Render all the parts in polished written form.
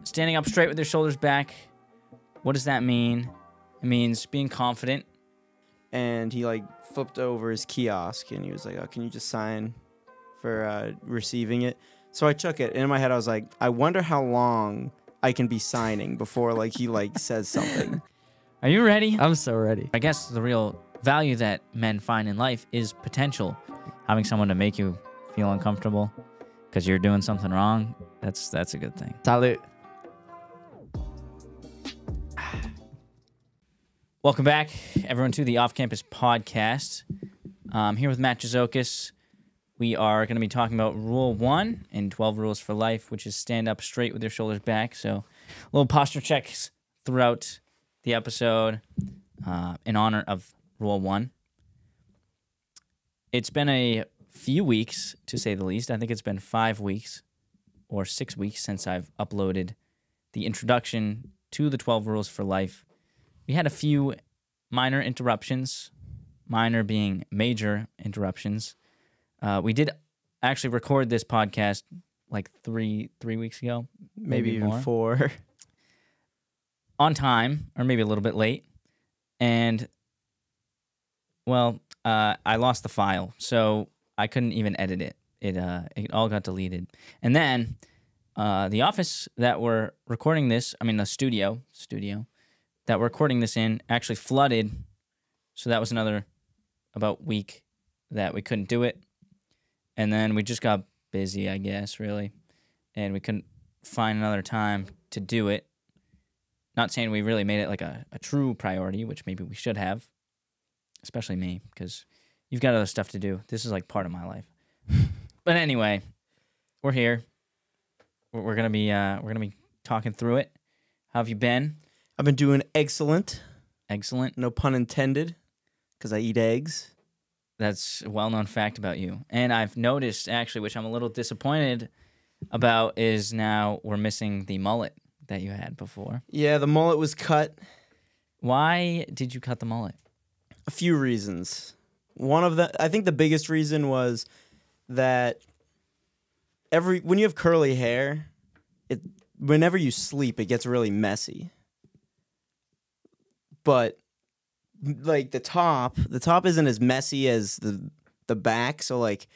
Standing up straight with your shoulders back. What does that mean? It means being confident. And he like flipped over his kiosk and he was like, "Oh, can you just sign for receiving it?" So I took it, and in my head I was like, I wonder how long I can be signing before like he like says something. Are you ready? I'm so ready. I guess the real value that men find in life is potential. Having someone to make you feel uncomfortable because you're doing something wrong, that's a good thing. Salute. Welcome back, everyone, to the Off Campus Podcast. I'm here with Matt Jozokos. We are going to be talking about Rule 1 in 12 Rules for Life, which is stand up straight with your shoulders back. So little posture checks throughout the episode in honor of Rule 1. It's been a few weeks, to say the least. I think it's been 5 weeks or 6 weeks since I've uploaded the introduction to the 12 Rules for Life. We had a few minor interruptions, minor being major interruptions. We did actually record this podcast like three weeks ago. Maybe even more. 4. On time, or maybe a little bit late. And, well, I lost the file, so I couldn't even edit it. It all got deleted. And then the office that we're recording this, the studio that we're recording this in actually flooded. So that was another about week that we couldn't do it. And then we just got busy, I guess, really. And we couldn't find another time to do it. Not saying we really made it like a true priority, which maybe we should have. Especially me, because you've got other stuff to do. This is like part of my life. But anyway, we're here. We're gonna be talking through it. How have you been? I've been doing excellent. Excellent. No pun intended, because I eat eggs. That's a well-known fact about you. And I've noticed, actually, which I'm a little disappointed about, is now we're missing the mullet that you had before. Yeah, the mullet was cut. Why did you cut the mullet? A few reasons. One of the, I think the biggest reason was that when you have curly hair, whenever you sleep, it gets really messy. But like the top isn't as messy as the back, so like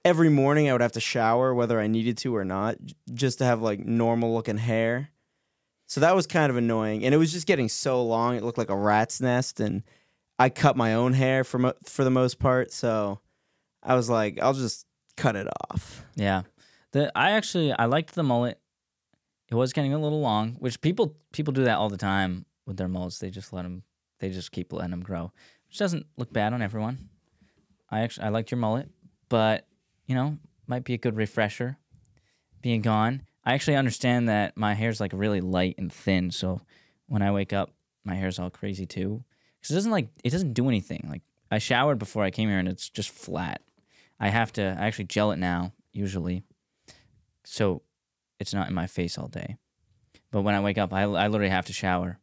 every morning I would have to shower whether I needed to or not just to have like normal looking hair. So that was kind of annoying, and it was just getting so long it looked like a rat's nest, and I cut my own hair for the most part, so I was like, I'll just cut it off. Yeah. I liked the mullet. It was getting a little long, which people do that all the time with their mullets. They just keep letting them grow, which doesn't look bad on everyone. I liked your mullet, but might be a good refresher being gone. I actually understand that my hair's like really light and thin, so when I wake up, my hair's all crazy too. Because it doesn't do anything. Like I showered before I came here and it's just flat. I actually gel it now usually, so it's not in my face all day. But when I wake up, I literally have to shower.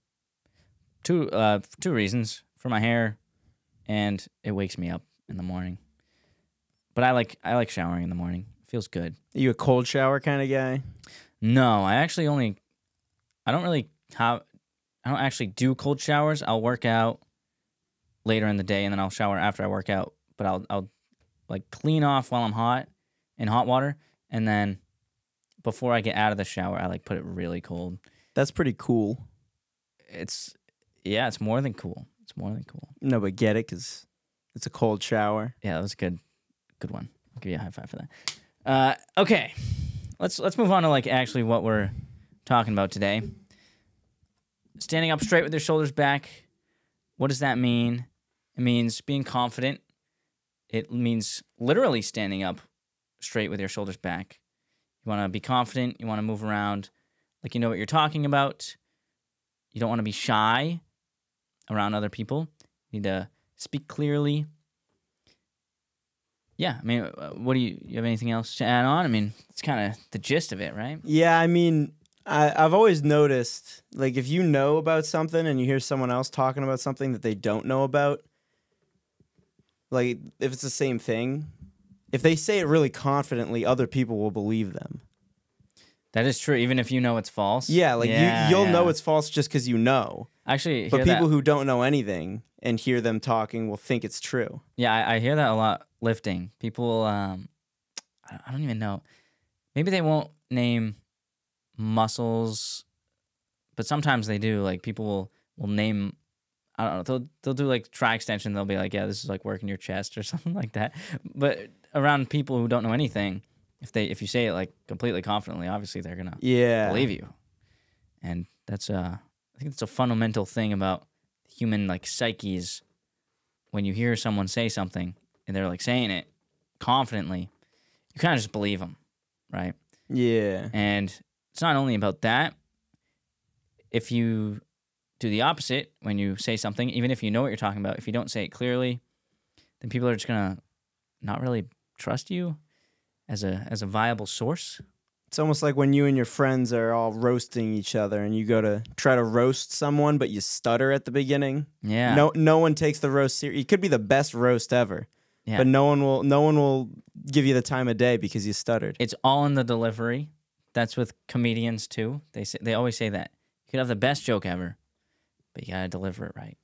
Two reasons: for my hair, and it wakes me up in the morning. But I like showering in the morning. It feels good. Are you a cold shower kind of guy? No, I don't actually do cold showers. I'll work out later in the day, and then I'll shower after I work out. But I'll like clean off while I'm hot in hot water, and then before I get out of the shower, I like put it really cold. That's pretty cool. It's more than cool. It's more than cool. No, but get it, because it's a cold shower. Yeah, that was a good one. I'll give you a high five for that. Okay, let's move on to like actually what we're talking about today. Standing up straight with your shoulders back. What does that mean? It means being confident. It means literally standing up straight with your shoulders back. You want to be confident. You want to move around like you know what you're talking about. You don't want to be shy around other people. You need to speak clearly. Yeah, what do you have anything else to add on? It's kind of the gist of it, right? Yeah, I've always noticed, like, if you know about something and you hear someone else talking about something that they don't know about, like, if it's the same thing, if they say it really confidently, other people will believe them. That is true, even if you know it's false. Yeah, like you'll know it's false just because you know. Actually, but people who don't know anything and hear them talking will think it's true. Yeah, I hear that a lot. Lifting people, I don't even know. Maybe they won't name muscles, but sometimes they do. Like people will name. I don't know. They'll do like try extension. They'll be like, yeah, this is like working your chest or something like that. But around people who don't know anything, if you say it like completely confidently, obviously they're gonna believe you. And that's I think it's a fundamental thing about human like psyches. When you hear someone say something and they're like saying it confidently, you kind of just believe them, right? Yeah. And it's not only about that. If you do the opposite when you say something, even if you know what you're talking about, if you don't say it clearly, then people are just gonna not really trust you as a viable source. It's almost like when you and your friends are all roasting each other and you go to try to roast someone, but you stutter at the beginning. Yeah. No one takes the roast serious. It could be the best roast ever. Yeah. But no one will give you the time of day because you stuttered. It's all in the delivery. That's with comedians too. They always say that. You could have the best joke ever, but you gotta deliver it right.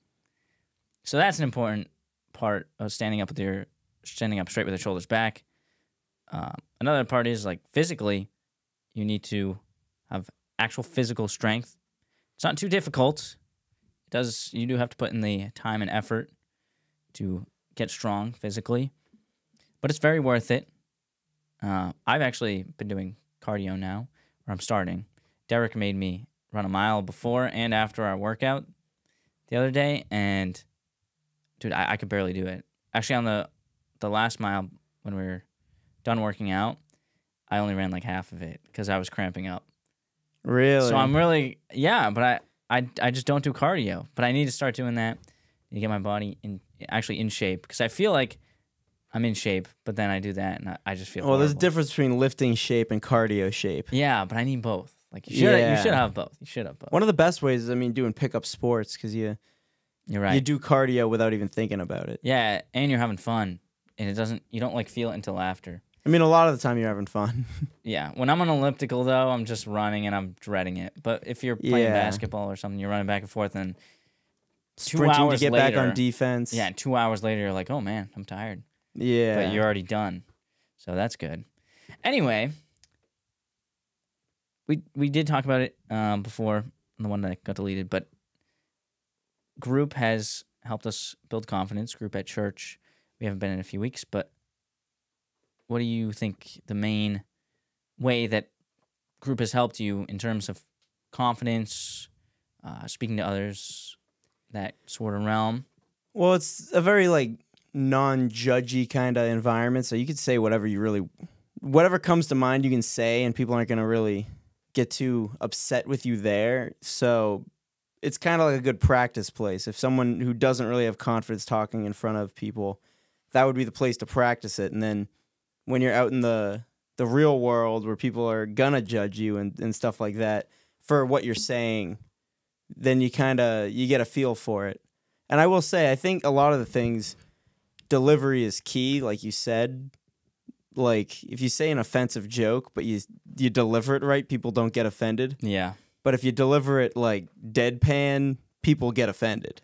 So that's an important part of standing up straight with your shoulders back. Another part is like physically, you need to have actual physical strength. It's not too difficult. You do have to put in the time and effort to get strong physically, but it's very worth it. I've actually been doing cardio now, or I'm starting. Derek made me run a mile before and after our workout the other day, and dude, I could barely do it. Actually, on the last mile when we were done working out, I only ran like half of it because I was cramping up. Really? So I'm really, but I just don't do cardio. But I need to start doing that to get my body in shape, because I feel like I'm in shape, but then I do that and I just feel horrible. There's a difference between lifting shape and cardio shape. Yeah, but I need both. Like you should have both. You should have both. One of the best ways is, doing pickup sports, because you're right. You do cardio without even thinking about it. Yeah, and you're having fun, and you don't like feel it until after. A lot of the time you're having fun. Yeah. When I'm on elliptical, though, I'm just running and I'm dreading it. But if you're playing basketball or something, you're running back and forth, and sprinting to get back on defense. Yeah, and 2 hours later, you're like, oh, man, I'm tired. Yeah. But you're already done. So that's good. Anyway, we did talk about it before, the one that got deleted, but group has helped us build confidence. Group at church. We haven't been in a few weeks, but what do you think the main way that group has helped you in terms of confidence, speaking to others, that sort of realm? Well, it's a very non-judgy kind of environment, so you could say whatever comes to mind you can say, and people aren't going to really get too upset with you there. So it's kind of like a good practice place. If someone who doesn't really have confidence talking in front of people, that would be the place to practice it. And then when you're out in the real world where people are gonna judge you and stuff like that for what you're saying, then you get a feel for it. And I will say, I think a lot of the things, delivery is key, like you said. Like if you say an offensive joke but you deliver it right, people don't get offended. Yeah. But if you deliver it like deadpan, people get offended.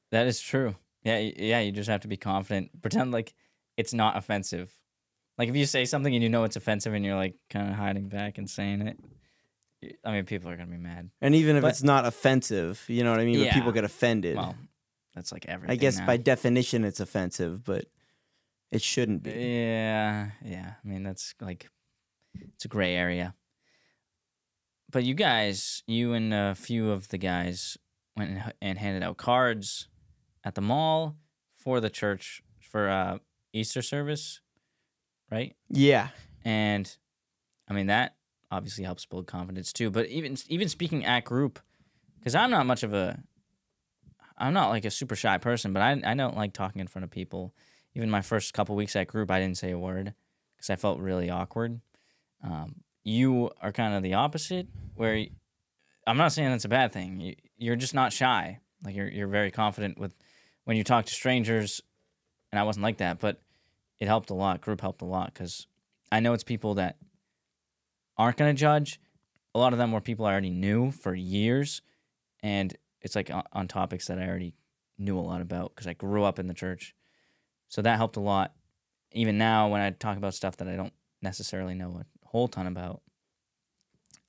That is true. Yeah, you just have to be confident. Pretend like it's not offensive. Like if you say something and you know it's offensive and you're like kind of hiding back and saying it, people are going to be mad. And even if it's not offensive, you know what I mean? Yeah. But people get offended. Well, that's like everything. I guess now. By definition it's offensive, but it shouldn't be. Yeah. That's it's a gray area. But you guys, you and a few of the guys went and handed out cards at the mall for the church for Easter service, right? Yeah. And that obviously helps build confidence too. But even speaking at group, because I'm not like a super shy person, but I don't like talking in front of people. Even my first couple weeks at group, I didn't say a word because I felt really awkward. You are kind of the opposite, where I'm not saying that's a bad thing. You're just not shy. Like you're very confident when you talk to strangers, and I wasn't like that, but it helped a lot. Group helped a lot because I know it's people that aren't going to judge. A lot of them were people I already knew for years, and it's like on topics that I already knew a lot about because I grew up in the church. So that helped a lot. Even now, when I talk about stuff that I don't necessarily know a whole ton about,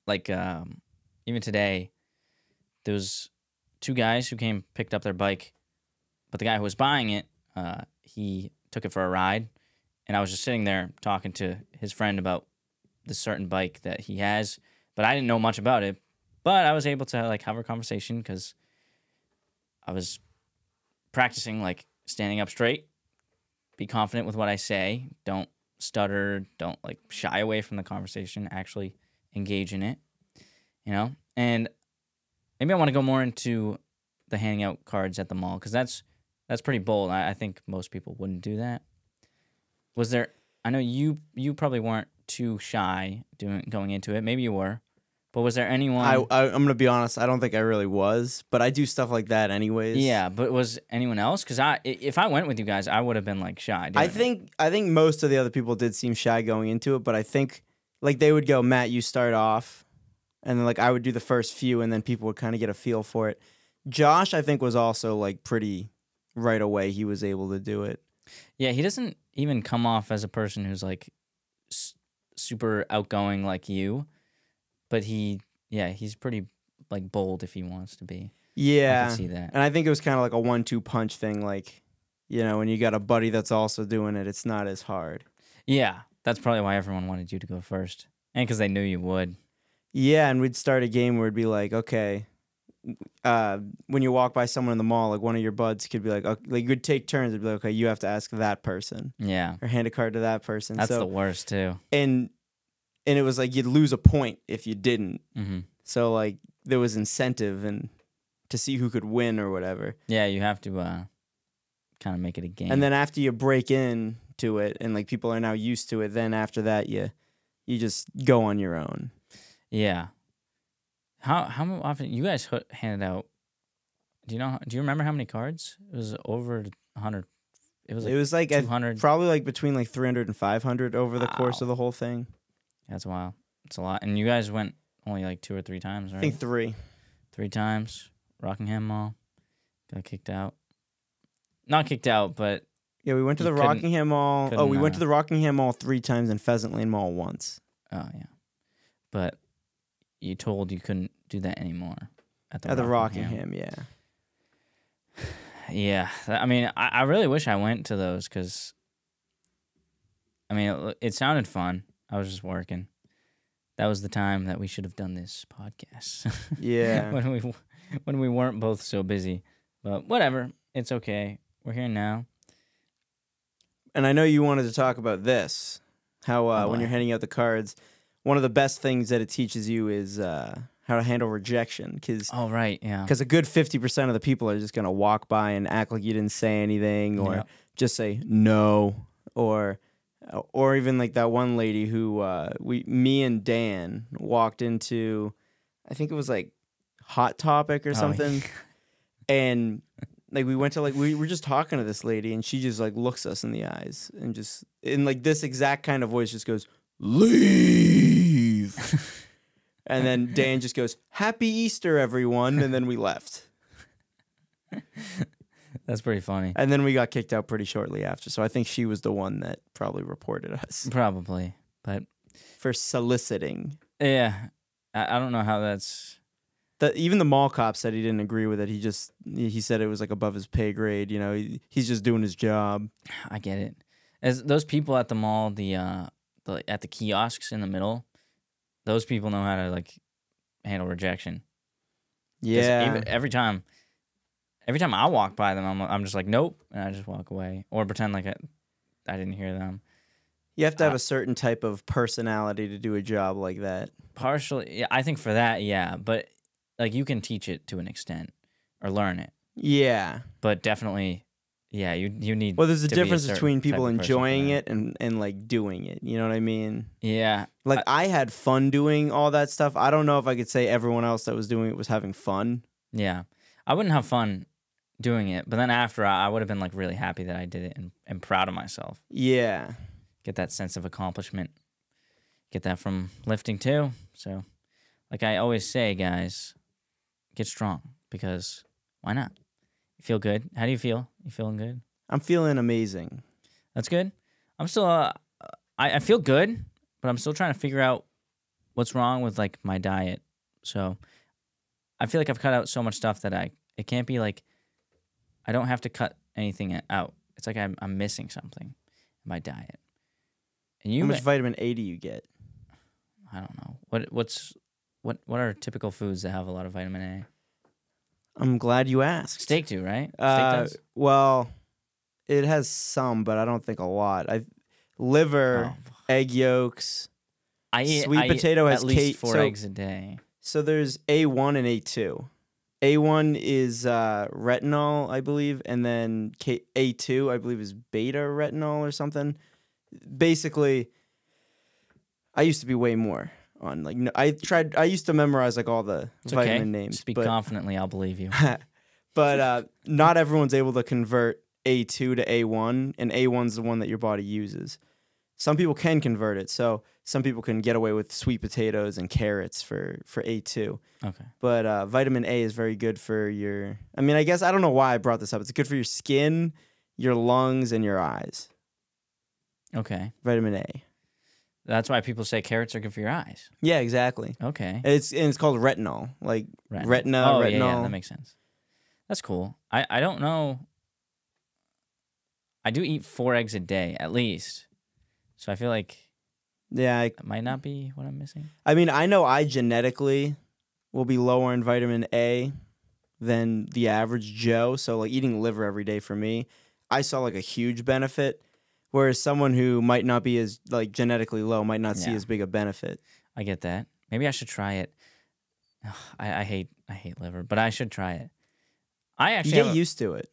like even today, there was 2 guys who picked up their bike, but the guy who was buying it, he took it for a ride, and I was just sitting there talking to his friend about this certain bike that he has, but I didn't know much about it. But I was able to like have a conversation because I was practicing like standing up straight, be confident with what I say, don't stutter, don't like shy away from the conversation, actually engage in it, And maybe I want to go more into the handing out cards at the mall because that's pretty bold. I think most people wouldn't do that. Was there? I know you probably weren't too shy going into it. Maybe you were, but was there anyone? I'm gonna be honest. I don't think I really was, but I do stuff like that anyways. Yeah, but was anyone else? Because if I went with you guys, I would have been like shy. I think most of the other people did seem shy going into it, but I think like they would go, Matt, you start off, and then like I would do the first few, and then people would kind of get a feel for it. Josh, I think, was also like pretty right away. He was able to do it. Yeah, he doesn't even come off as a person who's like super outgoing like you, but he's pretty like bold if he wants to be. Yeah, I can see that. And I think it was kind of like a 1-2 punch thing. Like, when you got a buddy that's also doing it, it's not as hard. Yeah, that's probably why everyone wanted you to go first, and because they knew you would. Yeah, and we'd start a game where it'd be like, okay, when you walk by someone in the mall, like one of your buds could be like, okay, like you'd take turns. It'd be like, okay, you have to ask that person. Yeah, or hand a card to that person. That's the worst too. And it was like you'd lose a point if you didn't. Mm-hmm. So like there was incentive and to see who could win or whatever. Yeah, you have to kind of make it a game. And then after you break in to it and like people are now used to it, then after that you just go on your own. Yeah. How often you guys handed out? Do you remember how many cards? It was over 100. It was like 200. Probably like between like 300 and 500 over the course of the whole thing. That's wild. It's a lot. And you guys went only like 2 or 3 times, right? I think 3. 3 times. Rockingham Mall. Got kicked out. Not kicked out, but yeah, we went to the Rockingham Mall. Oh, we went to the Rockingham Mall 3 times and Pheasant Lane Mall once. Oh yeah, but you told you couldn't do that anymore at the Rockingham. Yeah. Yeah, I mean, I really wish I went to those because, I mean, it sounded fun. I was just working. That was the time that we should have done this podcast. Yeah. when we weren't both so busy, but whatever. It's okay. We're here now. And I know you wanted to talk about this. How when you're handing out the cards, one of the best things that it teaches you is how to handle rejection. Oh, right, yeah. Because a good 50% of the people are just going to walk by and act like you didn't say anything or just say no or even like that one lady who me and Dan walked into, I think it was like Hot Topic or something. Yeah. And like we went to like we were just talking to this lady and she just like looks us in the eyes and just in like this exact kind of voice just goes, "Leave." And then Dan just goes, "Happy Easter, everyone," and then we left. That's pretty funny. And then we got kicked out pretty shortly after. So I think she was the one that probably reported us. Probably, but for soliciting. Yeah, I don't know how that's. Even the mall cop said he didn't agree with it. He said it was like above his pay grade. You know, he's just doing his job. I get it. As those people at the mall, at the kiosks in the middle, those people know how to like handle rejection. Yeah. Every time I walk by them, I'm just like, nope, and I just walk away or pretend like I didn't hear them. You have to have a certain type of personality to do a job like that. Partially, yeah, I think for that, yeah, but like you can teach it to an extent or learn it. Yeah. But definitely, yeah, you need. Well, there's a difference between people enjoying it and like doing it. You know what I mean? Yeah. Like I had fun doing all that stuff. I don't know if I could say everyone else that was doing it was having fun. Yeah. I wouldn't have fun doing it, but then after I would have been like really happy that I did it and proud of myself. Yeah. Get that sense of accomplishment. Get that from lifting too. So, like I always say, guys, get strong because why not? You feel good. How do you feel? You feeling good? I'm feeling amazing. That's good. I'm still. I feel good, but I'm still trying to figure out what's wrong with like my diet. So, I feel like I've cut out so much stuff that it can't be like I don't have to cut anything out. It's like I'm missing something in my diet. And How much vitamin A do you get? I don't know. What are typical foods that have a lot of vitamin A? I'm glad you asked. Steak do, right? Steak does? Well, it has some, but I don't think a lot. Liver, egg yolks. Sweet potato has at least 4 eggs a day. So there's A1 and A2. A1 is retinol, I believe, and then A2, I believe, is beta retinol or something. Basically, I used to be way more on like I used to memorize like all the vitamin names. Speak confidently, I'll believe you. But not everyone's able to convert A2 to A1, and A1's the one that your body uses. Some people can convert it, so some people can get away with sweet potatoes and carrots for A2. Okay. But vitamin A is very good for your... I mean, I guess I don't know why I brought this up. It's good for your skin, your lungs, and your eyes. Okay. Vitamin A. That's why people say carrots are good for your eyes. Yeah, exactly. Okay. It's called retinol, like retina, oh, retinol. Yeah, that makes sense. That's cool. I don't know. I do eat 4 eggs a day at least, so I feel like it might not be what I'm missing. I mean, I know I genetically will be lower in vitamin A than the average Joe. So like eating liver every day for me, I saw like a huge benefit. Whereas someone who might not be as like genetically low might not see as big a benefit. I get that. Maybe I should try it. I hate liver, but I should try it. I actually get used to it.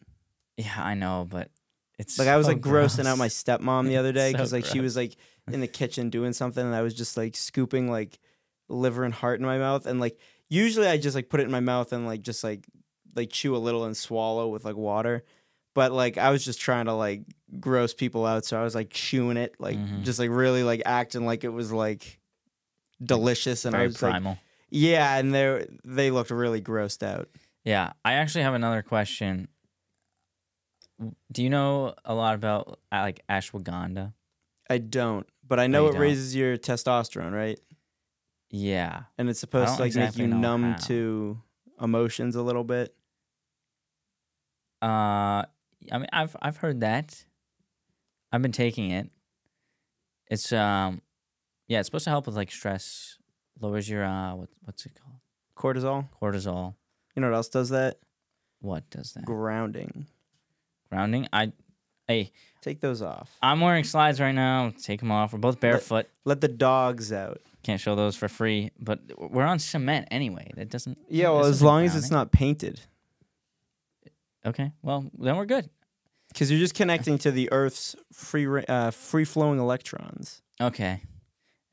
Yeah, I know, but it's like I was like gross. grossing out my stepmom the other day because So like she was like in the kitchen doing something and I was just like scooping like liver and heart in my mouth, and like usually I just like put it in my mouth and like just like chew a little and swallow with like water. But like I was just trying to like gross people out, so I was like chewing it, like just like really like acting like it was like delicious, and very I was primal. Like, yeah, and they looked really grossed out. Yeah, I actually have another question. Do you know a lot about like ashwagandha? I don't, but I know it raises your testosterone, right? Yeah, and it's supposed to like exactly make you numb to emotions a little bit. I mean, I've heard that. I've been taking it. It's it's supposed to help with like stress, lowers your what's it called? Cortisol. You know what else does that? What does that? Grounding. Hey, take those off. I'm wearing slides right now. Take them off. We're both barefoot. Let the dogs out. Can't show those for free, but we're on cement anyway. That doesn't. Yeah, well, as long as it's not painted. Okay, well then we're good. Because you're just connecting to the Earth's free-flowing electrons. Okay,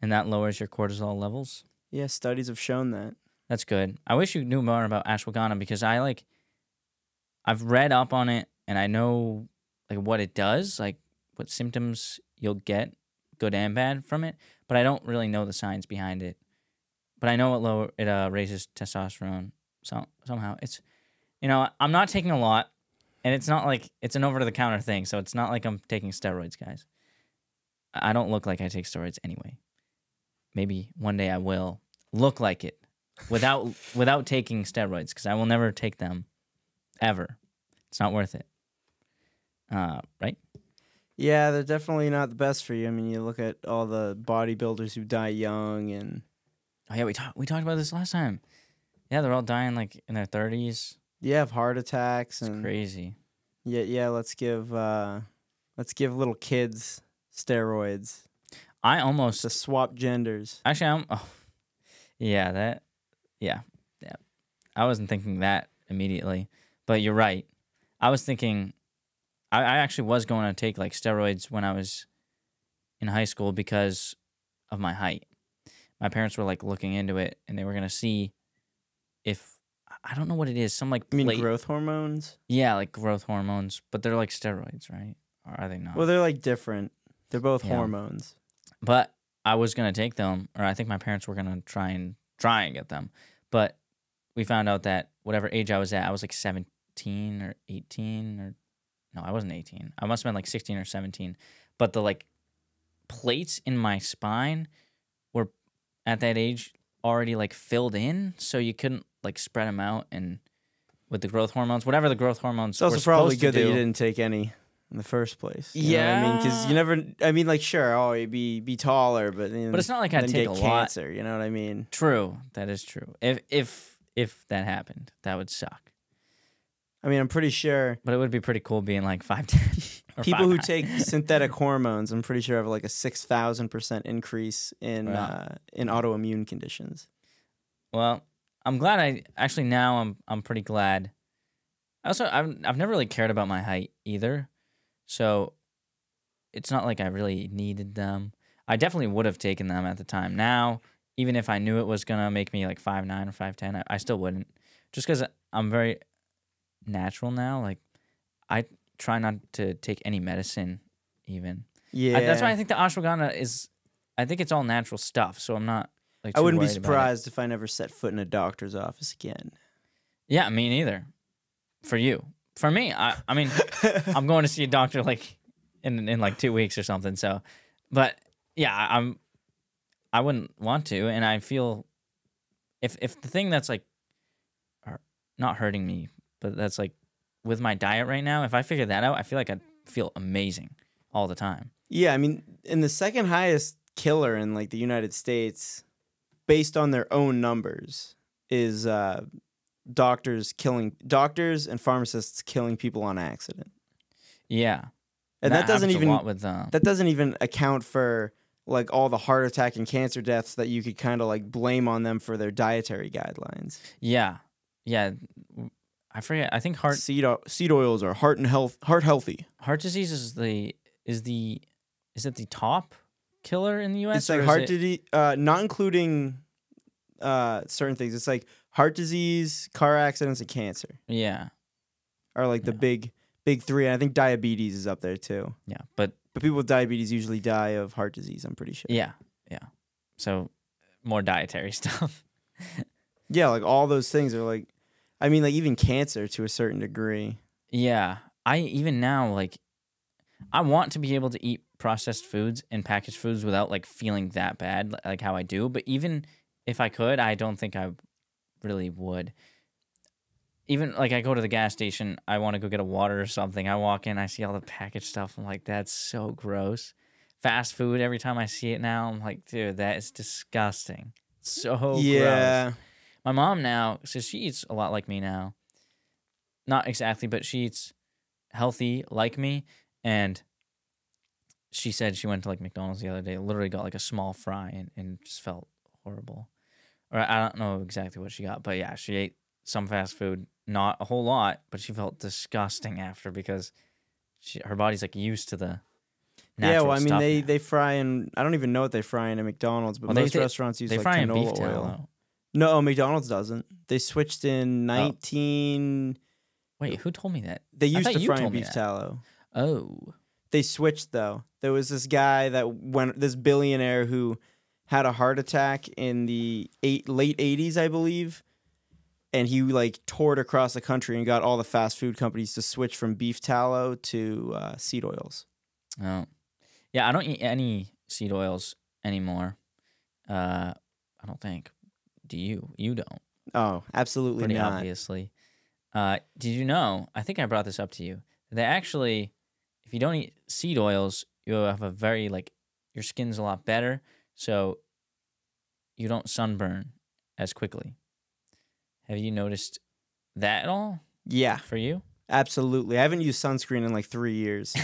and that lowers your cortisol levels. Yeah, studies have shown that. That's good. I wish you knew more about ashwagandha because I've read up on it and I know like what it does, like what symptoms you'll get, good and bad from it, but I don't really know the science behind it. But I know it raises testosterone somehow. It's, I'm not taking a lot, and it's not like it's an over-the-counter thing, so it's not like I'm taking steroids, guys. I don't look like I take steroids anyway. Maybe one day I will look like it without taking steroids, because I will never take them ever. It's not worth it. Right? Yeah, they're definitely not the best for you. I mean, you look at all the bodybuilders who die young, and oh yeah, we talked about this last time. Yeah, they're all dying like in their 30s. Yeah, have heart attacks. It's crazy. Yeah. Let's give little kids steroids. I almost to swap genders. Actually, yeah. I wasn't thinking that immediately, but you're right. I was thinking, I actually was going to take like steroids when I was in high school because of my height. My parents were like looking into it, and they were gonna see if, I don't know what it is, some like you mean growth hormones? Yeah, like growth hormones, but they're like steroids, right? Or are they not? Well, they're like different. They're both hormones. But I was gonna take them, or I think my parents were gonna try and get them, but we found out that whatever age I was at, I was like 17 or 18, or no, I wasn't 18. I must have been like 16 or 17. But the like plates in my spine were at that age already like filled in, so you couldn't like spread them out, and with the growth hormones, whatever the growth hormones It's also were probably supposed to good that do. you didn't take any in the first place. You know what I mean, because Yeah. you never. I mean, like, sure, oh, you'd be taller, but But it's not like I'd then take get a lot. cancer. You know what I mean? True, that is true. If that happened, that would suck. I mean, I'm pretty sure But it would be pretty cool being like 5'10". Or people who 5'9". take synthetic hormones, I'm pretty sure have like a 6,000% increase in Wow. in autoimmune conditions. Well, I'm glad I'm pretty glad. Also, I've never really cared about my height either, so it's not like I really needed them. I definitely would have taken them at the time. Now, even if I knew it was gonna make me like 5'9" or 5'10", I still wouldn't. Just because I'm very natural now. Like, I try not to take any medicine even. Yeah, That's why I think the ashwagandha is. I think it's all natural stuff, so I'm not like. I too wouldn't be worried about it. surprised if I never set foot in a doctor's office again. Yeah, me neither. For you, for me, I mean, I'm going to see a doctor like in like 2 weeks or something. So, but yeah, I wouldn't want to, and I feel if the thing that's like not hurting me, but that's like with my diet right now, if I figure that out, I feel like I'd feel amazing all the time. Yeah, I mean, in the second highest killer in like the United States, based on their own numbers, is doctors and pharmacists killing people on accident. Yeah, And that doesn't happens even a lot with that doesn't even account for like all the heart attack and cancer deaths that you could kind of like blame on them for their dietary guidelines. yeah. I forget. I think Seed oils are heart healthy. heart disease is it the top killer in the U.S.? It's like heart disease, not including certain things. It's like heart disease, car accidents, and cancer Yeah, are like the big three. And I think diabetes is up there too. yeah, but But people with diabetes usually die of heart disease, I'm pretty sure. yeah. So more dietary stuff. Yeah, like all those things are like, I mean, like even cancer to a certain degree. Yeah, I even now like I want to be able to eat processed foods and packaged foods without like feeling that bad like how I do. But even if I could, I don't think I really would. Even like I go to the gas station, I want to go get a water or something. I walk in, I see all the packaged stuff. I'm like, that's so gross. Fast food, every time I see it now, I'm like, dude, that is disgusting. So gross. My mom now, so she eats a lot like me now. Not exactly, but she eats healthy like me. And she said she went to like McDonald's the other day, literally got like a small fry and just felt horrible. Or I don't know exactly what she got, but yeah, she ate some fast food, not a whole lot, but she felt disgusting after because her body's like used to the natural well, I mean, stuff now. they fry in, I don't even know what they fry in at McDonald's, but Well, most restaurants use they like fry in beef canola oil. tallow. No, McDonald's doesn't. They switched in 19. Wait, who told me that? They I used thought to you fry in told me beef that. tallow. Oh. They switched though. There was this guy this billionaire who had a heart attack in the late 80s, I believe. And he like toured across the country and got all the fast food companies to switch from beef tallow to seed oils. Oh. Yeah, I don't eat any seed oils anymore. I don't think. Do you? You don't. Oh, absolutely Pretty not. obviously. Did you know? I think I brought this up to you. They actually, if you don't eat seed oils, you have a very your skin's a lot better, so you don't sunburn as quickly. Have you noticed that at all? Yeah, For you? absolutely. I haven't used sunscreen in like 3 years.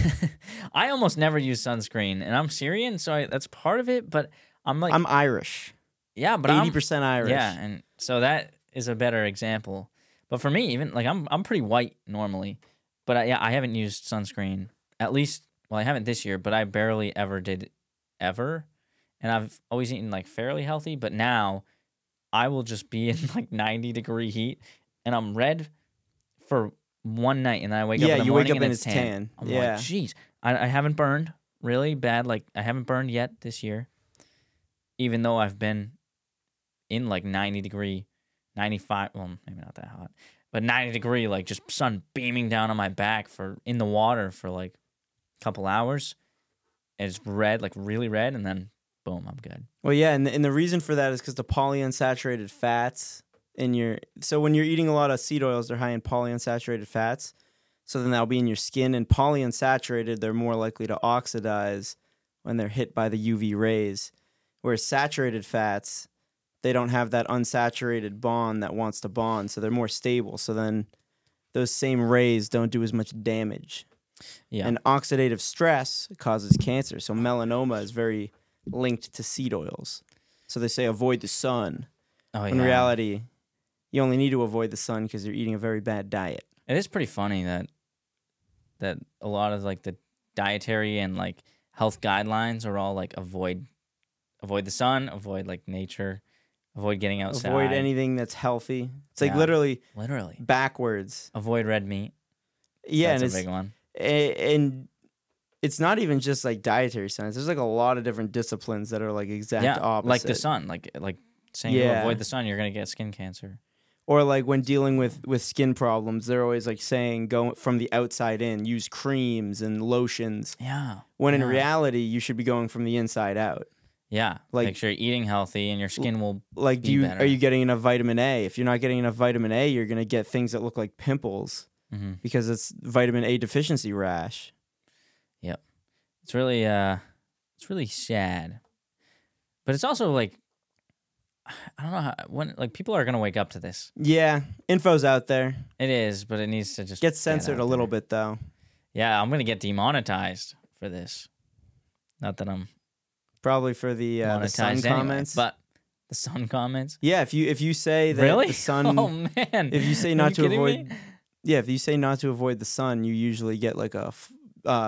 I almost never use sunscreen, and I'm Syrian, so that's part of it. But I'm like, I'm Irish. yeah, but 80% Irish. Yeah, and so that is a better example. But for me, even I'm pretty white normally, but I haven't used sunscreen at least. Well, I haven't this year, but I barely ever did ever, and I've always eaten like fairly healthy. But now, I will just be in like 90-degree heat, and I'm red for one night, and then I wake up in the you morning wake up and and it's tan. I'm like, geez, I haven't burned really bad. Like I haven't burned yet this year. even though I've been in like 90-degree, 95, well, maybe not that hot, but 90-degree, like just sun beaming down on my back in the water for like a couple hours. It's red, like really red, and then boom, I'm good. Well, yeah, and the reason for that is because the polyunsaturated fats so when you're eating a lot of seed oils, they're high in polyunsaturated fats. So then that'll be in your skin, and polyunsaturated, they're more likely to oxidize when they're hit by the UV rays. Whereas saturated fats, they don't have that unsaturated bond that wants to bond, so they're more stable. So then those same rays don't do as much damage. Yeah. And oxidative stress causes cancer. So melanoma is very linked to seed oils. So they say avoid the sun. Oh, In reality, you only need to avoid the sun because you're eating a very bad diet. It is pretty funny that a lot of like the dietary and like health guidelines are all like avoid the sun, avoid like nature, avoid getting outside, Avoid anything that's healthy. It's like Yeah. literally literally backwards. avoid red meat. Yeah, That's and a big one. and it's not even just like dietary science. There's like a lot of different disciplines that are like exact opposite. Like the sun, like saying to avoid the sun, you're gonna get skin cancer. Or like when dealing with skin problems, they're always like saying go from the outside in, use creams and lotions. Yeah. When in Yeah. reality, you should be going from the inside out. Yeah. Like- Make sure you're eating healthy and your skin will Like, be better. are you getting enough vitamin A? If you're not getting enough vitamin A, you're gonna get things that look like pimples because it's vitamin A deficiency rash. Yep. It's really sad. But it's also like I don't know when like people are gonna wake up to this. Yeah, info's out there. It is, but it needs to just Gets censored out a little there. bit though. Yeah, I'm gonna get demonetized for this. Not that I'm Probably for the sun monetized anyway, comments. but the sun comments. Yeah, if you say that Really? the sun, Oh man! if you say Are not you to kidding avoid, me? yeah, if you say not to avoid the sun, you usually get like a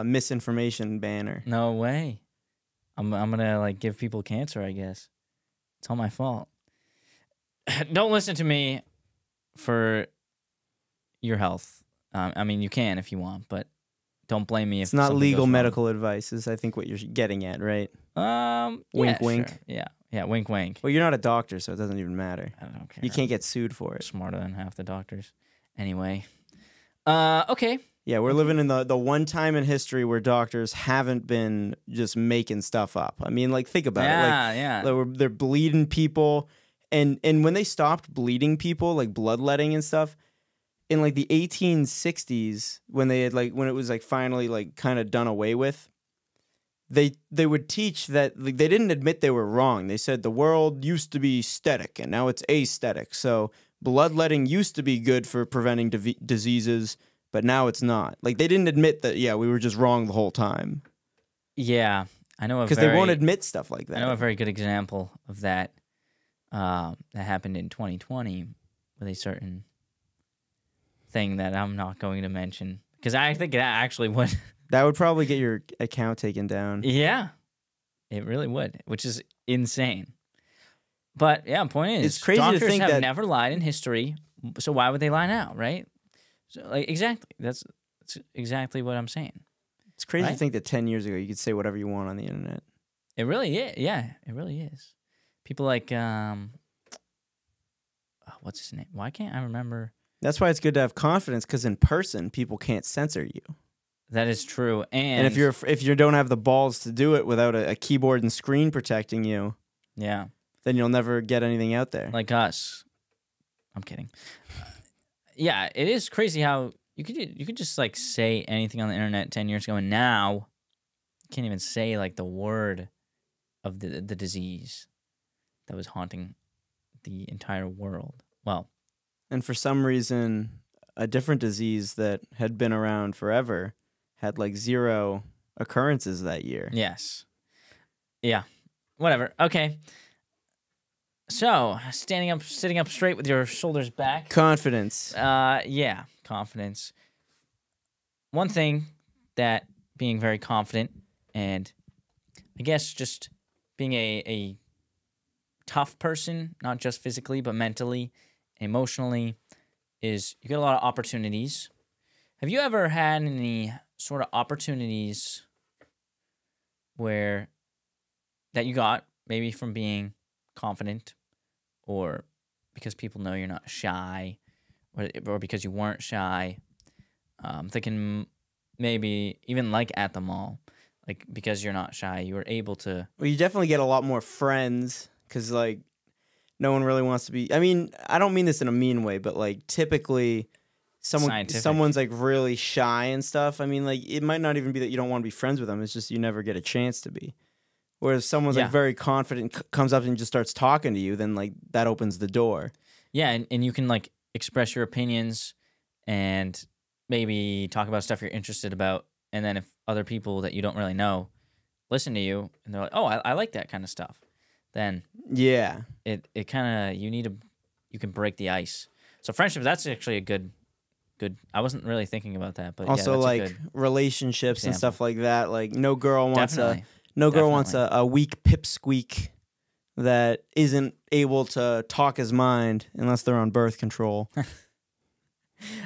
misinformation banner. No way. I'm gonna like give people cancer. I guess it's all my fault. Don't listen to me for your health. I mean, you can if you want, but don't blame me if It's not something legal goes wrong. medical advice, is I think what you're getting at, right? yeah, Wink, wink. sure. Yeah, wink, wink. Well, you're not a doctor, so it doesn't even matter. I don't care. You can't get sued for I'm it. smarter than half the doctors. Anyway, okay. Yeah, we're living in the one time in history where doctors haven't been just making stuff up. I mean, like, think about it. Like, Yeah. they're bleeding people, and when they stopped bleeding people, like bloodletting and stuff, in like the 1860s, when they had when it was like finally like kind of done away with, they would teach that like, they didn't admit they were wrong. They said the world used to be static and now it's aesthetic. So bloodletting used to be good for preventing diseases, but now it's not. Like, they didn't admit that, yeah, we were just wrong the whole time. Yeah, I know Because they won't admit stuff like that. I know a very good example of that. That happened in 2020 with a certain thing that I'm not going to mention because I think that actually would. That would probably get your account taken down. Yeah, it really would, which is insane. But yeah, point is, It's crazy to doctors think have that- never lied in history, so why would they lie now, right? So, like, exactly. That's exactly what I'm saying. It's crazy to Right? think that 10 years ago you could say whatever you want on the internet. It really is. Yeah, it really is. People like what's his name? Why can't I remember? That's why it's good to have confidence, because in person people can't censor you. That is true. And if you don't have the balls to do it without a keyboard and screen protecting you, yeah, then you'll never get anything out there. like us. I'm kidding. Yeah, it is crazy how you could just like say anything on the internet 10 years ago, and now you can't even say like the word of the disease that was haunting the entire world. Well, And for some reason, a different disease that had been around forever had like 0 occurrences that year. yes. Yeah. Whatever. Okay. So, sitting up straight with your shoulders back. Confidence. Yeah, confidence. One thing that being very confident and I guess just being a tough person, not just physically, but mentally, emotionally, is you get a lot of opportunities. Have you ever had any sort of opportunities that you got maybe from being confident, or because people know you're not shy, or because you weren't shy. Thinking maybe even like at the mall, like because you're not shy, you were able to. Well, you definitely get a lot more friends because like no one really wants to be. I mean, I don't mean this in a mean way, but like typically Scientific. someone's like really shy and stuff. I mean, like it might not even be that you don't want to be friends with them. It's just you never get a chance to be. Whereas someone's Yeah. like very confident, comes up and just starts talking to you, then like that opens the door. Yeah, and you can like express your opinions and maybe talk about stuff you're interested about, and then if other people that you don't really know listen to you and they're like, oh, I like that kind of stuff, then Yeah. it kind of you can break the ice. So friendship, that's actually a good. I wasn't really thinking about that, but Also, yeah, that's like a good relationships and example. stuff like that. Like no girl wants Definitely. a weak pipsqueak that isn't able to talk his mind unless they're on birth control.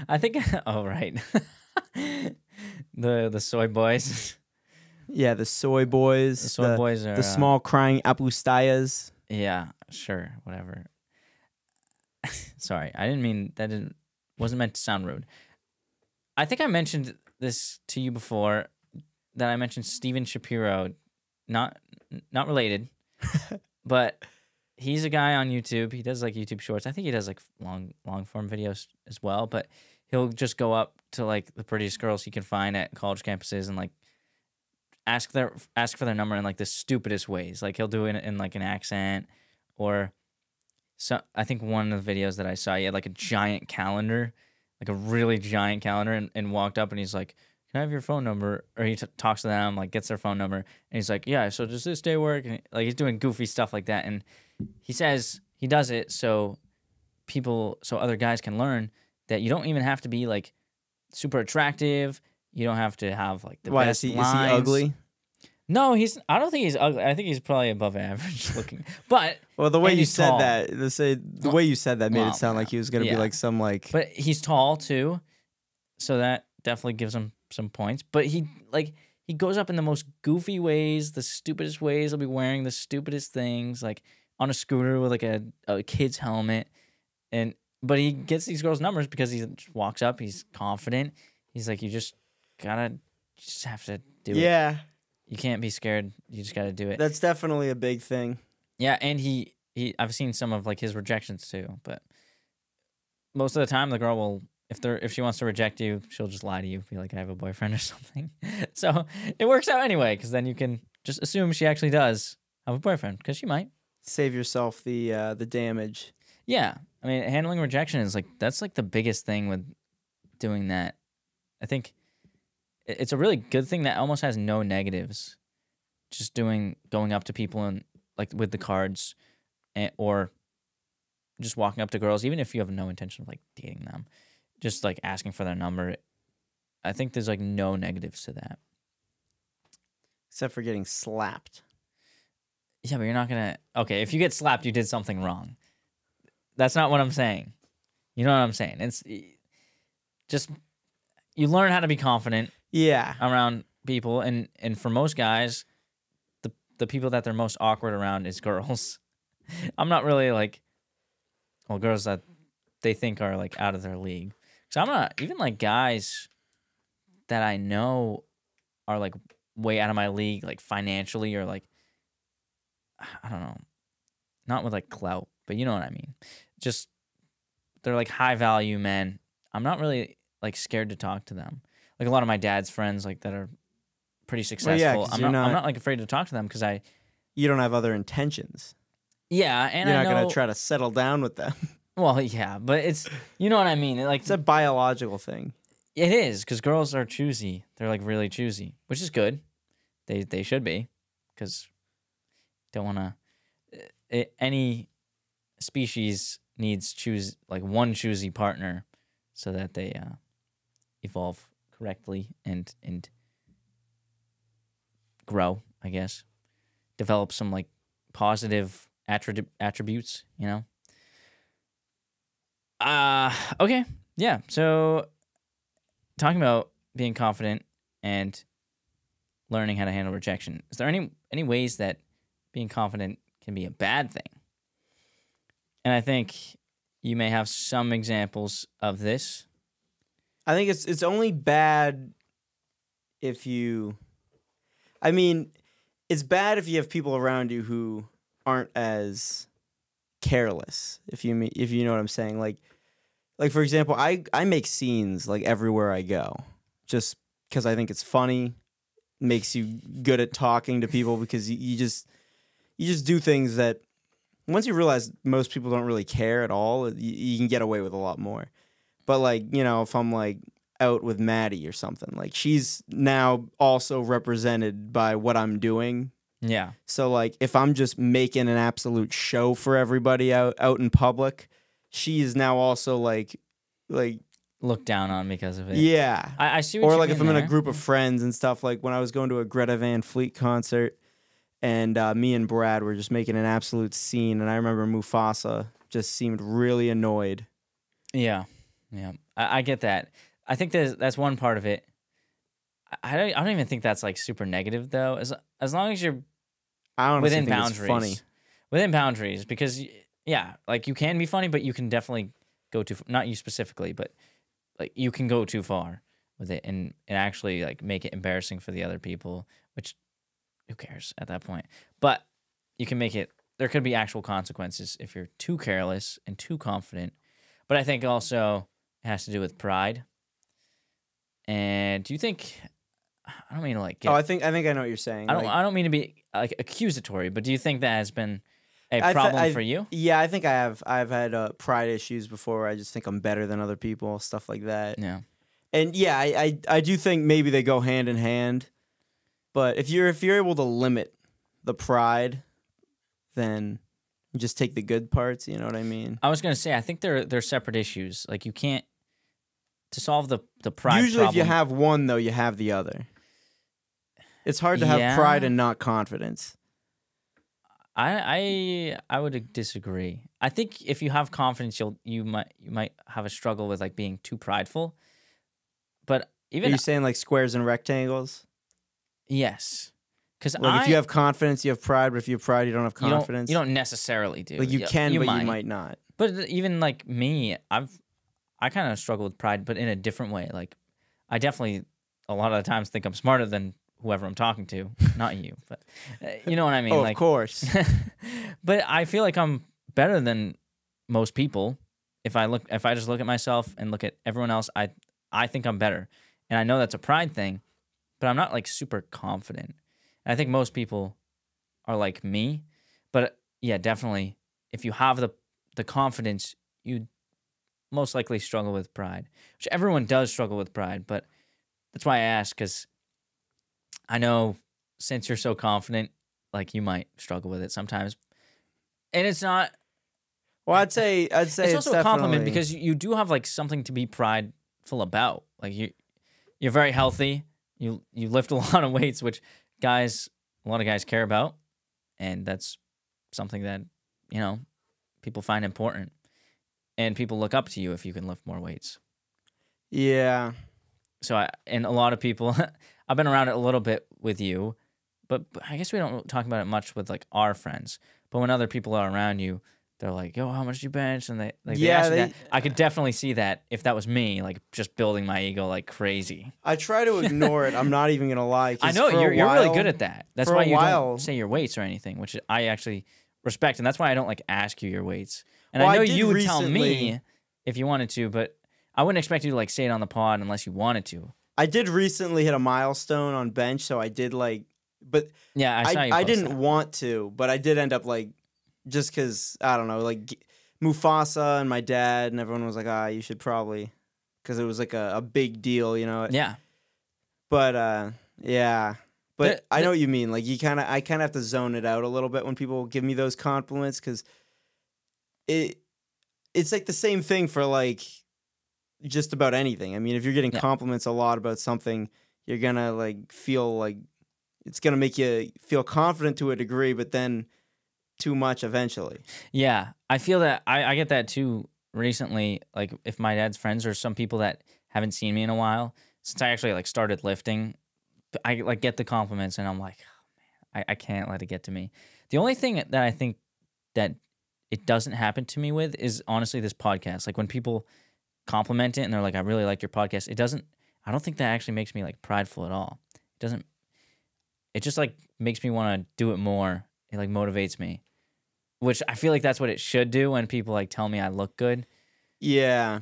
I think. Oh right, the soy boys. Yeah, the soy boys. The soy boys are the small crying apustayas. Yeah, sure, whatever. Sorry, I didn't mean that. Wasn't meant to sound rude. I think I mentioned this to you before. That I mentioned Steven Shapiro, not related, but he's a guy on YouTube. He does like YouTube Shorts. I think he does like long form videos as well. But he'll just go up to like the prettiest girls he can find at college campuses and like ask for their number in like the stupidest ways. Like he'll do it in like an accent, or so. I think one of the videos that I saw, he had like a giant calendar, like a really giant calendar, and walked up and he's like, "Can I have your phone number?" Or he talks to them, like gets their phone number, and he's like, "Yeah, so does this day work?" And like he's doing goofy stuff like that, and he says he does it so other guys can learn that you don't even have to be like super attractive. You don't have to have like the best lines. Is he ugly? No, I don't think he's ugly. I think he's probably above average looking. But well, the way you said tall. that, the way you said that made it sound like he was gonna be like some like. But he's tall too, so that definitely gives him some points. But he goes up in the most goofy ways, the stupidest ways. He'll be wearing the stupidest things, like on a scooter with like a kid's helmet, but he gets these girls' numbers because he just walks up. He's confident. He's like, you just have to do it. Yeah. You can't be scared. You just got to do it. That's definitely a big thing. Yeah, and he I've seen some of like his rejections too, but most of the time the girl will, if she wants to reject you, she'll just lie to you, be like, I have a boyfriend or something. So it works out anyway, because then you can just assume she actually does have a boyfriend, because she might. Save yourself the damage. Yeah, I mean, handling rejection is like, that's like the biggest thing with doing that. I think it's a really good thing that almost has no negatives. Just going up to people and like with the cards, or just walking up to girls, even if you have no intention of like dating them, just like asking for their number. I think there's like no negatives to that. Except for getting slapped. Yeah, but you're not gonna. Okay, if you get slapped, you did something wrong. That's not what I'm saying. You know what I'm saying? It's just you learn how to be confident. Yeah. Around people, and for most guys, the people that they're most awkward around is girls. I'm not really like, well, girls that they think are like out of their league. So I'm not even like guys that I know are like way out of my league, like financially, or like, I don't know, not with like clout, but you know what I mean. Just they're like high value men. I'm not really like scared to talk to them. Like a lot of my dad's friends, like that are pretty successful. Well, yeah, I'm not like afraid to talk to them because you don't have other intentions. Yeah, and you're not gonna try to settle down with them. Well, yeah, but it's, you know what I mean. It's a biological thing. It is, because girls are choosy. They're like really choosy, which is good. They should be, because don't want to. Any species needs like one choosy partner so that they evolve correctly and grow, I guess. Develop some like positive attributes, you know. Okay. Yeah. So talking about being confident and learning how to handle rejection. Is there any ways that being confident can be a bad thing. And I think you may have some examples of this. I think it's only bad if you. I mean, it's bad if you have people around you who aren't as careless. If you know what I'm saying, like for example, I make scenes like everywhere I go, just because I think it's funny, makes you good at talking to people because you just do things that once you realize most people don't really care at all, you can get away with a lot more. But like, you know, if I'm like out with Maddie or something, like she's now also represented by what I'm doing. Yeah. So like if I'm just making an absolute show for everybody out in public, she is now also like Looked down on because of it. yeah. I see what or you like mean if I'm in there. a group of friends and stuff, like when I was going to a Greta Van Fleet concert and me and Brad were just making an absolute scene, and I remember Mufasa just seemed really annoyed. Yeah. I get that. I think that's one part of it. I don't even think that's like super negative though. As long as you're I honestly within think boundaries. it's funny. Within boundaries, because yeah, like you can be funny, but you can definitely go too. Not you specifically, but like you can go too far with it and actually like make it embarrassing for the other people, which who cares at that point? But you can make it. There could be actual consequences if you're too careless and too confident. But I think also it has to do with pride. And do you think? I don't mean to like. I think I know what you're saying. I don't mean to be like accusatory, but do you think that has been a problem for you? Yeah, I think I have. I've had pride issues before where I just think I'm better than other people, stuff like that. Yeah. And yeah, I do think maybe they go hand in hand. But if you're able to limit the pride, then just take the good parts, you know what I mean? I was gonna say I think they're separate issues. Like you can't to solve the pride Usually problem. if you have one though, you have the other. It's hard to have pride and not confidence. I would disagree. I think if you have confidence, you might have a struggle with like being too prideful. But even Are you saying like squares and rectangles? yes, because like if you have confidence, you have pride. But if you have pride, you don't have confidence. You don't necessarily do. Like you can, but you might not. But even like me, I kind of struggle with pride, but in a different way. Like I definitely a lot of the times think I'm smarter than whoever I'm talking to, not you, but you know what I mean. Oh, like, of course. But I feel like I'm better than most people. If I just look at myself and look at everyone else, I think I'm better, and I know that's a pride thing, but I'm not like super confident. And I think most people are like me, but yeah, definitely, if you have the confidence, you most likely struggle with pride, which everyone does struggle with pride. But that's why I ask, because I know since you're so confident, like you might struggle with it sometimes, and it's not. Well, I'd say it's also a compliment because you do have like something to be prideful about. Like you're very healthy. You lift a lot of weights, which a lot of guys care about, and that's something that people find important, and people look up to you if you can lift more weights. Yeah. So and a lot of people, I've been around it a little bit with you, but I guess we don't talk about it much with like our friends. But when other people are around you, they're like, "Yo, how much do you bench?" And they ask you that. I could definitely see that if that was me, like just building my ego like crazy. I try to ignore it. I'm not even gonna lie. I know you're really good at that. That's why you don't say your weights or anything, which I actually respect, and that's why I don't like ask you your weights. And I know you would tell me if you wanted to, but I wouldn't expect you to like say it on the pod unless you wanted to. I did recently hit a milestone on bench, so I did but yeah, I saw you. I didn't want to, but I did end up just because I don't know, like Mufasa and my dad and everyone was like, you should probably, because it was like a big deal, you know. Yeah. But yeah. But I know what you mean. Like I kind of have to zone it out a little bit when people give me those compliments, because it's like the same thing for like just about anything. I mean, if you're getting compliments a lot about something, you're gonna like feel like it's gonna make you feel confident to a degree, but then too much eventually. Yeah, I feel that I get that too recently. Like if my dad's friends or some people that haven't seen me in a while, since I actually like started lifting, I like get the compliments and I'm like, oh, man, I can't let it get to me. The only thing that I think that it doesn't happen to me with is honestly this podcast. Like when people compliment it and they're like, I really like your podcast. I don't think that actually makes me like prideful at all. It just like makes me want to do it more. It like motivates me, which I feel like that's what it should do when people like tell me I look good. Yeah.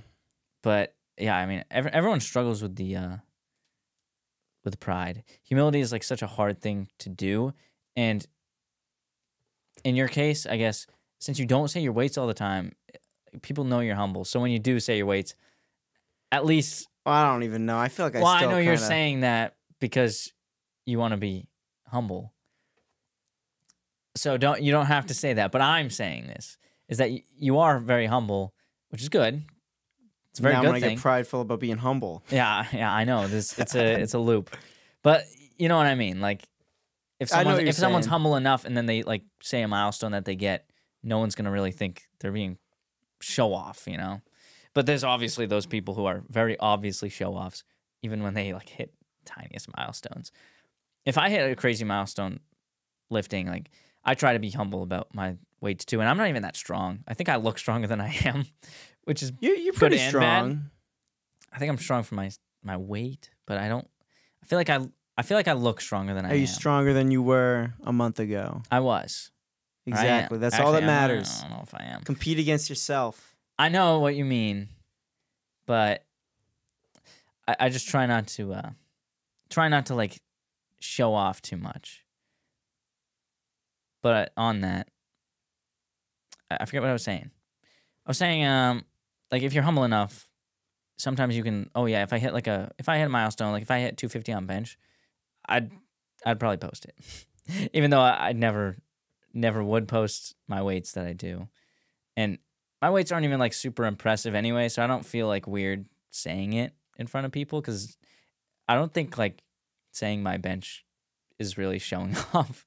But yeah, I mean, everyone struggles with the pride. Humility is like such a hard thing to do. And in your case, I guess, since you don't say your weights all the time, people know you're humble. So when you do say your weights, at least... Well, I don't even know. I feel like I know you're saying that because you want to be humble. So you don't have to say that. But I'm saying this, is that you are very humble, which is good. It's a very good thing. I'm gonna get prideful about being humble. Yeah, I know. It's a loop. But you know what I mean? Like, if someone's humble enough and then they like say a milestone that they get, no one's gonna really think they're being show off, you know. But there's obviously those people who are very obviously show offs, even when they like hit tiniest milestones. If I hit a crazy milestone lifting, like I try to be humble about my weights too, and I'm not even that strong. I think I look stronger than I am, which is you're pretty strong. Bad. I think I'm strong for my weight, but I don't. I feel like I look stronger than I am. Are you stronger than you were a month ago? I was. Exactly. That's all that matters. I don't know if I am. Compete against yourself. I know what you mean, but I just try not to like show off too much. But on that, I forget what I was saying. I was saying, like if you're humble enough, sometimes you can. Oh yeah, if I hit a milestone, like if I hit 250 on bench, I'd probably post it, even though I never would post my weights that I do, and my weights aren't even like super impressive anyway, so I don't feel like weird saying it in front of people because I don't think like saying my bench is really showing off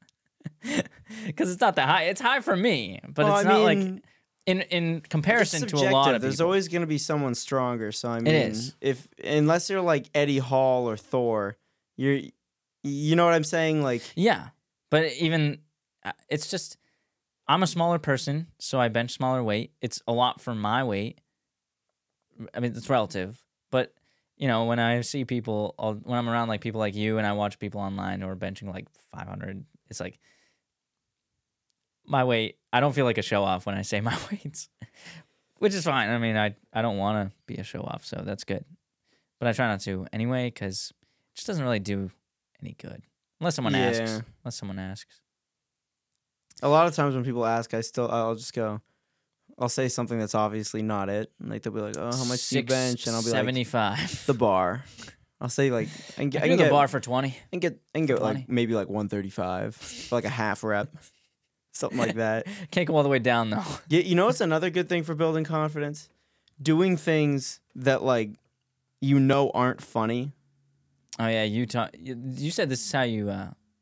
because it's not that high. It's high for me, but it's not like in comparison to a lot of people. There's always going to be someone stronger. So I mean, it is. Unless you're like Eddie Hall or Thor, you know what I'm saying? Like yeah, but even it's just. I'm a smaller person, so I bench smaller weight. It's a lot for my weight. I mean, it's relative. But, you know, when I see people, when I'm around like people like you and I watch people online who are benching like 500, it's like my weight. I don't feel like a show off when I say my weights, which is fine. I mean, I don't want to be a show off, so that's good. But I try not to anyway because it just doesn't really do any good. Unless someone asks. A lot of times when people ask, I'll just go, I'll say something that's obviously not it. And like they'll be like, "Oh, how much do you bench?" And I'll be 75. like, "The bar." I'll say like, I can get the bar for 20. And get like maybe like 135 for like a half rep, something like that. Can't go all the way down though. Yeah, you know what's another good thing for building confidence? Doing things that like you know aren't funny. Oh yeah, you said this is how you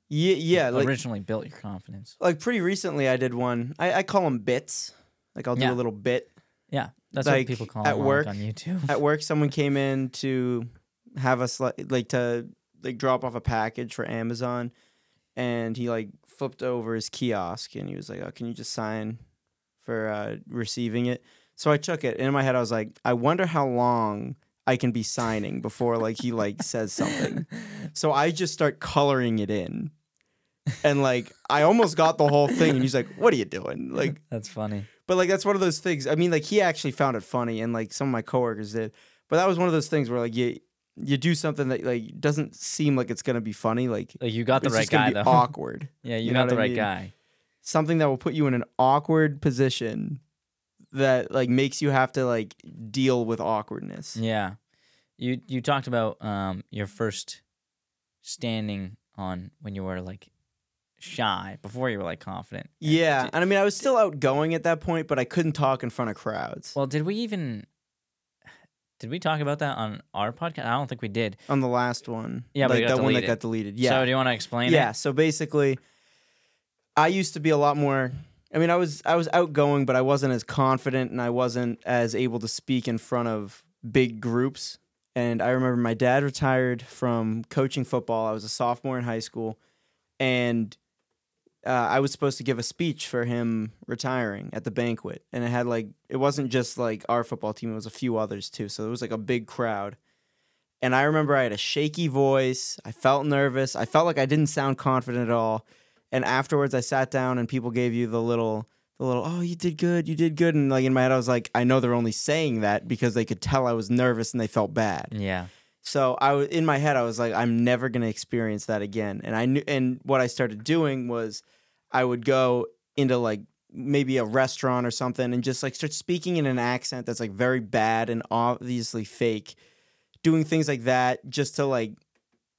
like, originally built your confidence. Like pretty recently I did one. I call them bits. Like I'll do a little bit. Yeah, that's like, what people call at them work, on YouTube. At work, someone came in to have us to drop off a package for Amazon, and he like flipped over his kiosk and he was like, "Oh, can you just sign for receiving it?" So I took it, and in my head I was like, "I wonder how long I can be signing before like he like says something." So I just start coloring it in. And like I almost got the whole thing and he's like, "What are you doing?" Like that's funny. But like that's one of those things. I mean, like he actually found it funny and like some of my coworkers did. But that was one of those things where like you do something that like doesn't seem like it's going to be funny, like you got the right guy though. Awkward. Yeah, you got the right guy. Something that will put you in an awkward position that like makes you have to like deal with awkwardness. Yeah. You talked about your first standing on when you were like shy before you were like confident. Yeah, and I mean I was still outgoing at that point, but I couldn't talk in front of crowds. Well, did we talk about that on our podcast? I don't think we did. On the last one. Yeah, like but that one that got deleted. Yeah. So do you want to explain it? Yeah, so basically I used to be a lot more I mean I was outgoing, but I wasn't as confident and I wasn't as able to speak in front of big groups. And I remember my dad retired from coaching football. I was a sophomore in high school, and I was supposed to give a speech for him retiring at the banquet, and it had like it wasn't just like our football team; it was a few others too. So it was like a big crowd. And I remember I had a shaky voice. I felt nervous. I felt like I didn't sound confident at all. And afterwards, I sat down, and people gave you the little, oh, you did good, you did good. And like in my head, I was like, I know they're only saying that because they could tell I was nervous and they felt bad. Yeah. So in my head, I was like, I'm never gonna experience that again. And I knew, and what I started doing was, I would go into like maybe a restaurant or something and just like start speaking in an accent that's like very bad and obviously fake, doing things like that just to like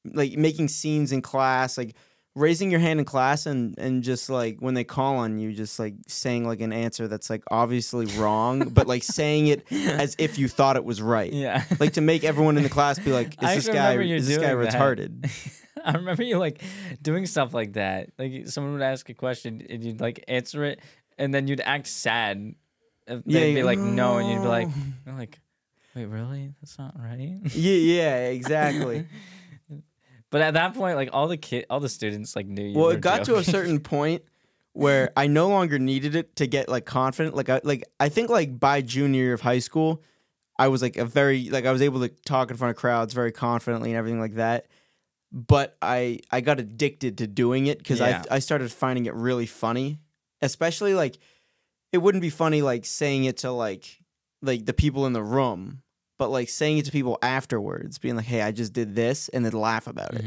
making scenes in class, like raising your hand in class and just like when they call on you, just like saying like an answer that's like obviously wrong, but like saying it as if you thought it was right. Yeah. Like to make everyone in the class be like, I is this guy remember you doing that. retarded? I remember you like doing stuff like that. Like someone would ask a question and you'd like answer it, and then you'd act sad. They'd be like, no, and you'd be like, wait, really? That's not right. Yeah, exactly. But at that point, like all the students like knew you. Well, were it got to a certain point where I no longer needed it to get like confident. I think like by junior year of high school, I was like I was able to talk in front of crowds very confidently and everything like that. But I got addicted to doing it because I started finding it really funny, especially like it wouldn't be funny like saying it to like the people in the room, but like saying it to people afterwards, being like, "Hey, I just did this," and then laugh about it.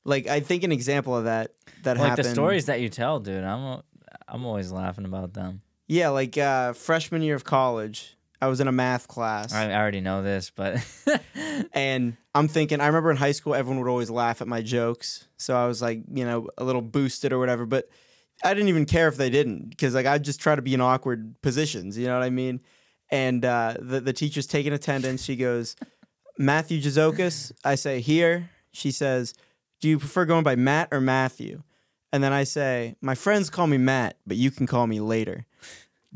Like I think an example of that happened. Like the stories that you tell, dude. I'm always laughing about them. Yeah, like freshman year of college, I was in a math class. I already know this, but and I'm thinking, I remember in high school, everyone would always laugh at my jokes. So I was like, a little boosted or whatever. But I didn't even care if they didn't, because like I'd just try to be in awkward positions. You know what I mean? And the teacher's taking attendance. She goes, Matthew Jozokos. I say, here. She says, do you prefer going by Matt or Matthew? And then I say, my friends call me Matt, but you can call me later.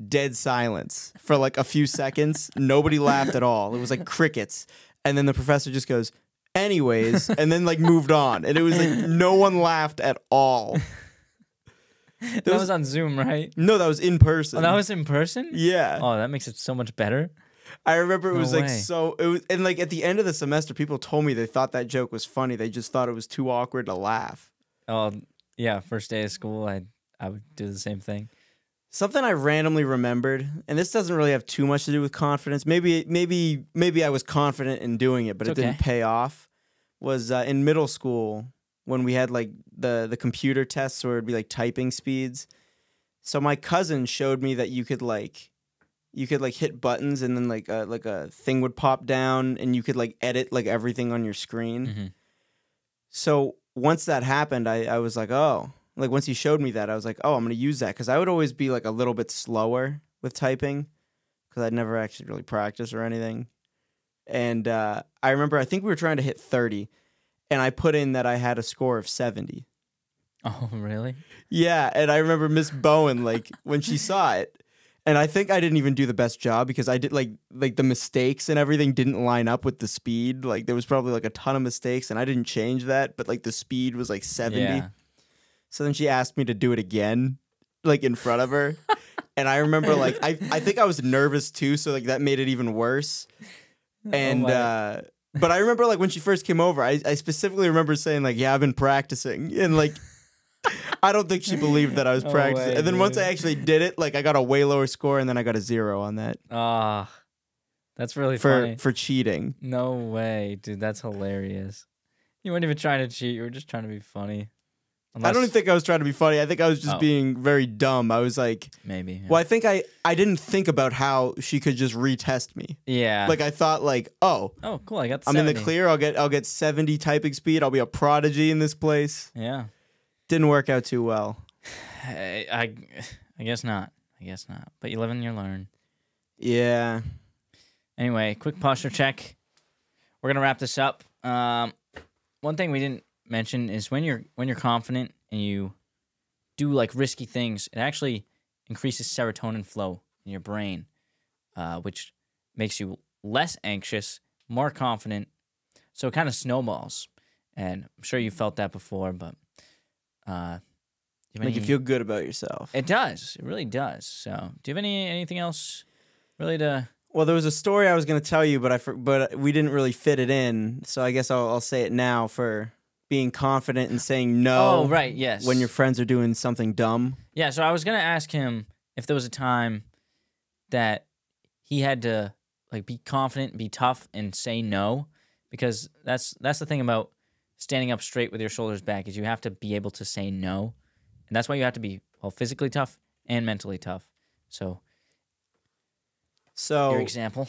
Dead silence for like a few seconds. Nobody laughed at all. It was like crickets. And then the professor just goes, anyways, and then like moved on. And it was like no one laughed at all. That was on Zoom, right? No, that was in person. Oh, that was in person? Yeah. Oh, that makes it so much better. I remember it was No like way. it was, and like at the end of the semester, people told me they thought that joke was funny. They just thought it was too awkward to laugh. Oh, yeah. First day of school, I would do the same thing. Something I randomly remembered, and this doesn't really have too much to do with confidence. Maybe I was confident in doing it, but it didn't pay off. Was in middle school when we had like the computer tests where it'd be like typing speeds. So my cousin showed me that you could hit buttons and then like a thing would pop down and you could like edit like everything on your screen. Mm-hmm. So once that happened, I was like, oh. Like, once he showed me that, I was like, oh, I'm going to use that. Because I would always be, like, a little bit slower with typing. Because I'd never actually really practiced or anything. And I remember, I think we were trying to hit 30. And I put in that I had a score of 70. Oh, really? Yeah. And I remember Miss Bowen, like, when she saw it. And I think I didn't even do the best job. Because I did, like the mistakes and everything didn't line up with the speed. Like, there was probably, like, a ton of mistakes. And I didn't change that. But, like, the speed was, like, 70. Yeah. So then she asked me to do it again, like in front of her. And I remember like, I think I was nervous too. So like that made it even worse. And, but I remember like when she first came over, I specifically remember saying like, yeah, I've been practicing. And like, I don't think she believed that I was practicing. And then once I actually did it, like I got a way lower score and then I got a 0 on that. Ah, that's really funny. For cheating. No way, dude. That's hilarious. You weren't even trying to cheat. You were just trying to be funny. I don't even think I was trying to be funny. I think I was just being very dumb. I was like... Maybe. Yeah. Well, I think I didn't think about how she could just retest me. Yeah. Like, I thought, like, oh, cool, I got 70. I'm in the clear. I'll get 70 typing speed. I'll be a prodigy in this place. Yeah. Didn't work out too well. I guess not. But you live and you learn. Yeah. Anyway, quick posture check. We're going to wrap this up. One thing we didn't mention is when you're confident and you do like risky things, it actually increases serotonin flow in your brain, which makes you less anxious, more confident. So it kind of snowballs. And I'm sure you felt that before, but Do you have Make you any- feel good about yourself. It does. It really does. So, do you have anything else really to? Well, there was a story I was going to tell you, but we didn't really fit it in. So I guess I'll say it now for being confident and saying no. Oh, right. Yes. When your friends are doing something dumb. Yeah. So I was gonna ask him if there was a time that he had to like be confident, be tough, and say no, because that's the thing about standing up straight with your shoulders back is you have to be able to say no, and that's why you have to be physically tough and mentally tough. So your example.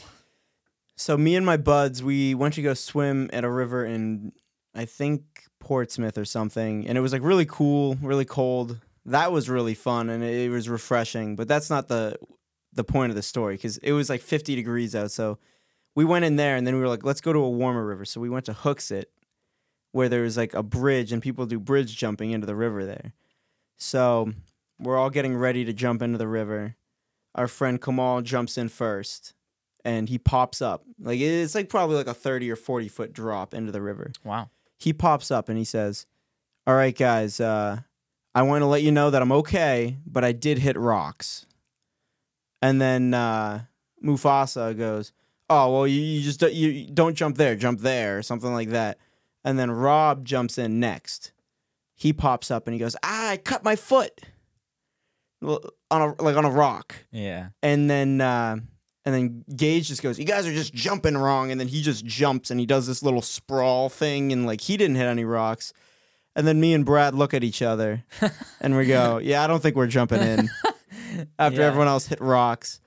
So me and my buds, we went to go swim at a river in, I think, Portsmouth or something, and it was like really cool, really cold. That was really fun, and it was refreshing. But that's not the point of the story, because it was like 50 degrees out. So we went in there, and then we were like, let's go to a warmer river. So we went to Hooksett, where there was like a bridge, and people do bridge jumping into the river there. So we're all getting ready to jump into the river. Our friend Kamal jumps in first, and he pops up. Like it's like probably like a 30 or 40 foot drop into the river. Wow. He pops up and he says, "All right, guys, I want to let you know that I'm okay, but I did hit rocks." And then Mufasa goes, "Oh, well, you don't jump there," or something like that. And then Rob jumps in next. He pops up and he goes, "I cut my foot on a rock." Yeah. And then Gage just goes, "You guys are just jumping wrong." And then he just jumps and he does this little sprawl thing, and like he didn't hit any rocks. And then me and Brad look at each other and we go, "Yeah, I don't think we're jumping in." After everyone else hit rocks.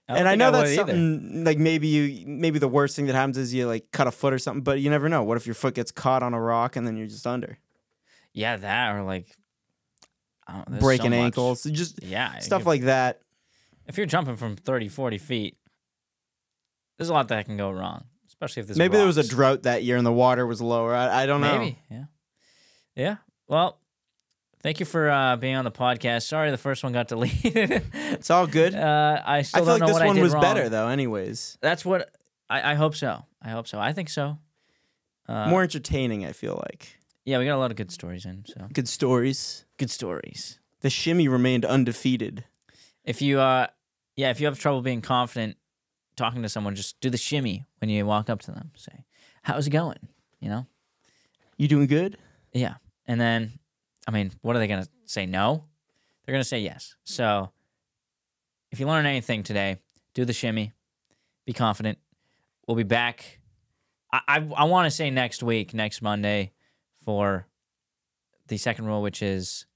And I know that's something like maybe the worst thing that happens is you like cut a foot or something, but you never know. What if your foot gets caught on a rock and then you're just under? Yeah, that or like I don't know, there's Breaking so much- ankles, just Yeah. stuff like that. If you're jumping from 30, 40 feet, there's a lot that can go wrong, especially if there's Maybe there was a rocks. drought that year and the water was lower. I don't know. Maybe, yeah. Yeah. Well, thank you for being on the podcast. Sorry the first one got deleted. It's all good. I I still feel don't like know this what I one did was wrong. better though. Anyways, That's what I hope so. I hope so. I think so. more entertaining. I feel like Yeah, we got a lot of good stories in. So good stories. good stories. The shimmy remained undefeated. If you if you have trouble being confident talking to someone, just do the shimmy when you walk up to them. Say, "How's it going?" You know? You doing good? Yeah. And then, I mean, what are they going to say? No? They're going to say yes. So if you learn anything today, do the shimmy. Be confident. We'll be back. I want to say next week, next Monday, for the second rule, which is,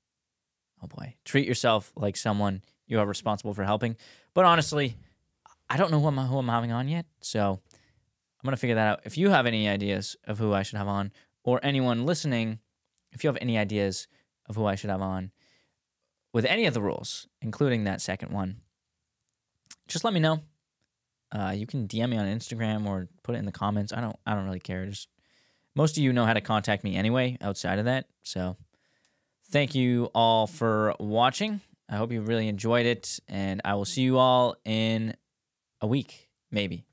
oh boy, treat yourself like someone you are responsible for helping. But honestly, I don't know who I'm having on yet. So I'm going to figure that out. If you have any ideas of who I should have on, or anyone listening, if you have any ideas of who I should have on with any of the rules, including that second one, just let me know. You can DM me on Instagram or put it in the comments. I don't really care. Just most of you know how to contact me anyway outside of that. So thank you all for watching. I hope you really enjoyed it, and I will see you all in a week, maybe.